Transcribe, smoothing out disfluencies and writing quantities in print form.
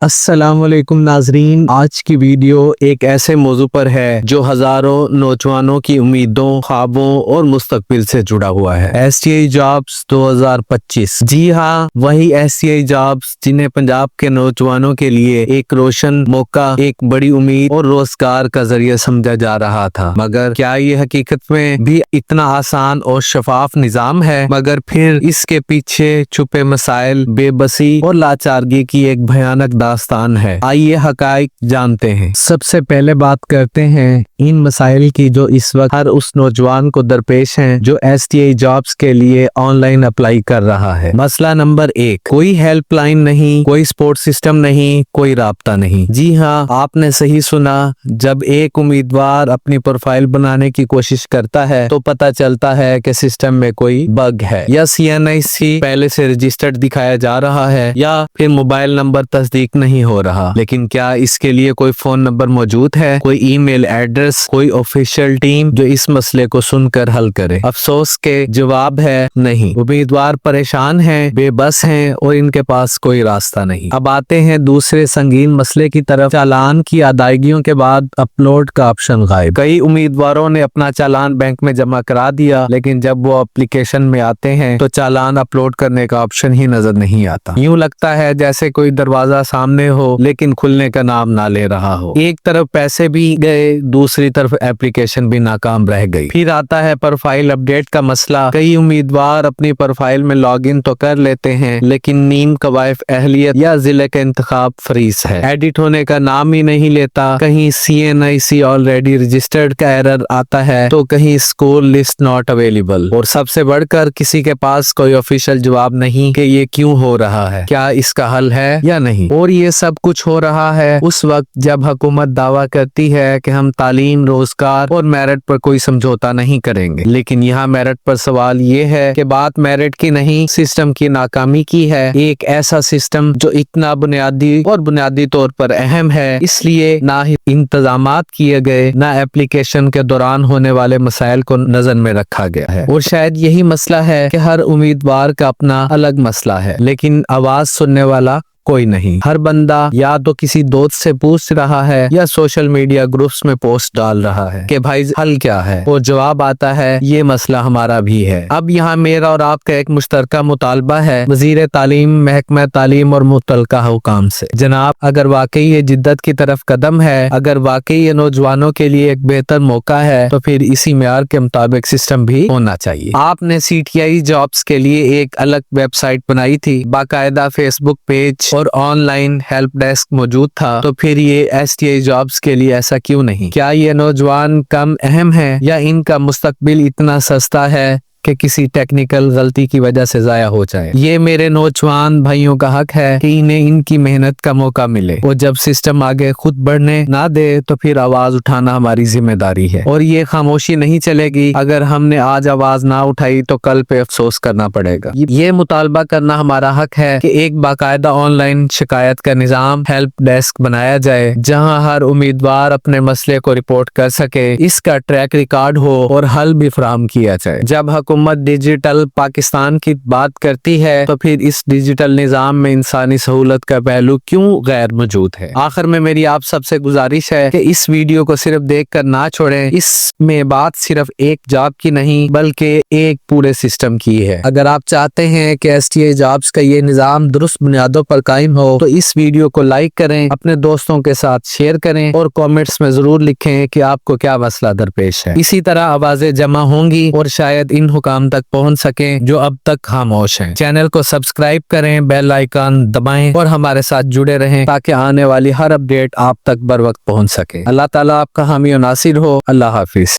السلام علیکم ناظرین، آج کی ویڈیو ایک ایسے موضوع پر ہے جو ہزاروں نوجوانوں کی امیدوں، خوابوں اور مستقبل سے جڑا ہوا ہے۔ STI jobs 2025۔ جی ہاں، وہی STI جابز جنہیں پنجاب کے نوجوانوں کے لیے ایک روشن موقع، ایک بڑی امید اور روزگار کا ذریعہ سمجھا جا رہا تھا۔ مگر کیا یہ حقیقت میں بھی اتنا آسان اور شفاف نظام ہے؟ مگر پھر اس کے پیچھے چھپے مسائل، بے بسی اور لاچارگی کی ایک بھیانک داستان ہے۔ آئیے حقائق جانتے ہیں۔ سب سے پہلے بات کرتے ہیں ان مسائل کی جو اس وقت ہر اس نوجوان کو درپیش ہیں جو STI جابز کے لیے آن لائن اپلائی کر رہا ہے۔ مسئلہ نمبر 1، کوئی ہیلپ لائن نہیں، کوئی سپورٹ سسٹم نہیں، کوئی رابطہ نہیں۔ جی ہاں، آپ نے صحیح سنا۔ جب ایک امیدوار اپنی پروفائل بنانے کی کوشش کرتا ہے تو پتہ چلتا ہے کہ سسٹم میں کوئی بگ ہے، یا CNIC پہلے سے رجسٹرڈ دکھایا جا رہا ہے، یا پھر موبائل نمبر تصدیق نہیں ہو رہا۔ لیکن کیا اس کے لیے کوئی فون نمبر موجود ہے، کوئی ای میل ایڈریس، کوئی آفیشیل ٹیم جو اس مسئلے کو سن کر حل کرے؟ افسوس کے جواب ہے نہیں۔ امیدوار پریشان ہیں، بے بس ہیں اور ان کے پاس کوئی راستہ نہیں۔ اب آتے ہیں دوسرے سنگین مسئلے کی طرف۔ چالان کی ادائیگیوں کے بعد اپلوڈ کا آپشن غائب۔ کئی امیدواروں نے اپنا چالان بینک میں جمع کرا دیا، لیکن جب وہ اپلیکیشن میں آتے ہیں تو چالان اپلوڈ کرنے کا آپشن ہی نظر نہیں آتا۔ یوں لگتا ہے جیسے کوئی دروازہ سامنے ہو لیکن کھلنے کا نام نہ لے رہا ہو۔ ایک طرف پیسے بھی گئے، دوسری طرف ایپلیکیشن بھی ناکام رہ گئی۔ پھر آتا ہے پروفائل اپڈیٹ کا مسئلہ۔ کئی امیدوار اپنی پروفائل میں لاگ ان تو کر لیتے ہیں، لیکن نیم قوائف اہلیت یا ضلع کا انتخاب فریز ہے، ایڈٹ ہونے کا نام ہی نہیں لیتا۔ کہیں CNIC آلریڈی رجسٹرڈ کا ایرر آتا ہے تو کہیں اسکول لسٹ ناٹ اویلیبل، اور سب سے بڑھ کر کسی کے پاس کوئی آفیشیل جواب نہیں کہ یہ کیوں ہو رہا ہے، کیا اس کا حل ہے یا نہیں۔ اور یہ سب کچھ ہو رہا ہے اس وقت جب حکومت دعویٰ کرتی ہے کہ ہم تعلیم، روزگار اور میرٹ پر کوئی سمجھوتا نہیں کریں گے۔ لیکن یہاں میرٹ پر سوال یہ ہے کہ بات میرٹ کی نہیں، سسٹم کی ناکامی کی ہے۔ ایک ایسا سسٹم جو اتنا بنیادی طور پر اہم ہے، اس لیے نہ ہی انتظامات کیے گئے، نہ ایپلیکیشن کے دوران ہونے والے مسائل کو نظر میں رکھا گیا ہے۔ اور شاید یہی مسئلہ ہے کہ ہر امیدوار کا اپنا الگ مسئلہ ہے، لیکن آواز سننے والا کوئی نہیں۔ ہر بندہ یا تو کسی دوست سے پوچھ رہا ہے یا سوشل میڈیا گروپس میں پوسٹ ڈال رہا ہے کہ بھائی حل کیا ہے، اور جواب آتا ہے یہ مسئلہ ہمارا بھی ہے۔ اب یہاں میرا اور آپ کا ایک مشترکہ مطالبہ ہے وزیر تعلیم، محکمہ تعلیم اور متعلقہ حکام سے، جناب اگر واقعی یہ جدت کی طرف قدم ہے، اگر واقعی یہ نوجوانوں کے لیے ایک بہتر موقع ہے، تو پھر اسی معیار کے مطابق سسٹم بھی ہونا چاہیے۔ آپ نے CTI جابز کے لیے ایک الگ ویب سائٹ بنائی تھی، باقاعدہ فیس بک پیج اور آن لائن ہیلپ ڈیسک موجود تھا، تو پھر یہ STI جابز کے لیے ایسا کیوں نہیں؟ کیا یہ نوجوان کم اہم ہے، یا ان کا مستقبل اتنا سستا ہے کہ کسی ٹیکنیکل غلطی کی وجہ سے ضائع ہو جائے؟ یہ میرے نوجوان بھائیوں کا حق ہے کہ انہیں ان کی محنت کا موقع ملے، اور جب سسٹم آگے خود بڑھنے نہ دے تو پھر آواز اٹھانا ہماری ذمہ داری ہے، اور یہ خاموشی نہیں چلے گی۔ اگر ہم نے آج آواز نہ اٹھائی تو کل پہ افسوس کرنا پڑے گا۔ یہ مطالبہ کرنا ہمارا حق ہے کہ ایک باقاعدہ آن لائن شکایت کا نظام، ہیلپ ڈیسک بنایا جائے جہاں ہر امیدوار اپنے مسئلے کو رپورٹ کر سکے، اس کا ٹریک ریکارڈ ہو اور حل بھی فراہم کیا جائے۔ جب حکومت ڈیجیٹل پاکستان کی بات کرتی ہے تو پھر اس ڈیجیٹل نظام میں انسانی سہولت کا پہلو کیوں غیر موجود ہے؟ آخر میں میری آپ سب سے گزارش ہے کہ اس ویڈیو کو صرف دیکھ کر نہ چھوڑیں۔ اس میں بات صرف ایک جاب کی نہیں بلکہ ایک پورے سسٹم کی ہے۔ اگر آپ چاہتے ہیں کہ STI جابز کا یہ نظام درست بنیادوں پر قائم ہو تو اس ویڈیو کو لائک کریں، اپنے دوستوں کے ساتھ شیئر کریں، اور کامنٹس میں ضرور لکھیں کہ آپ کو کیا مسئلہ درپیش ہے۔ اسی طرح آوازیں جمع ہوں گی اور شاید ان حکام تک پہنچ سکیں جو اب تک خاموش ہیں۔ چینل کو سبسکرائب کریں، بیل آئیکن دبائیں اور ہمارے ساتھ جڑے رہیں تاکہ آنے والی ہر اپڈیٹ آپ تک بر وقت پہنچ سکے۔ اللہ تعالیٰ آپ کا حامی و ناصر ہو۔ اللہ حافظ۔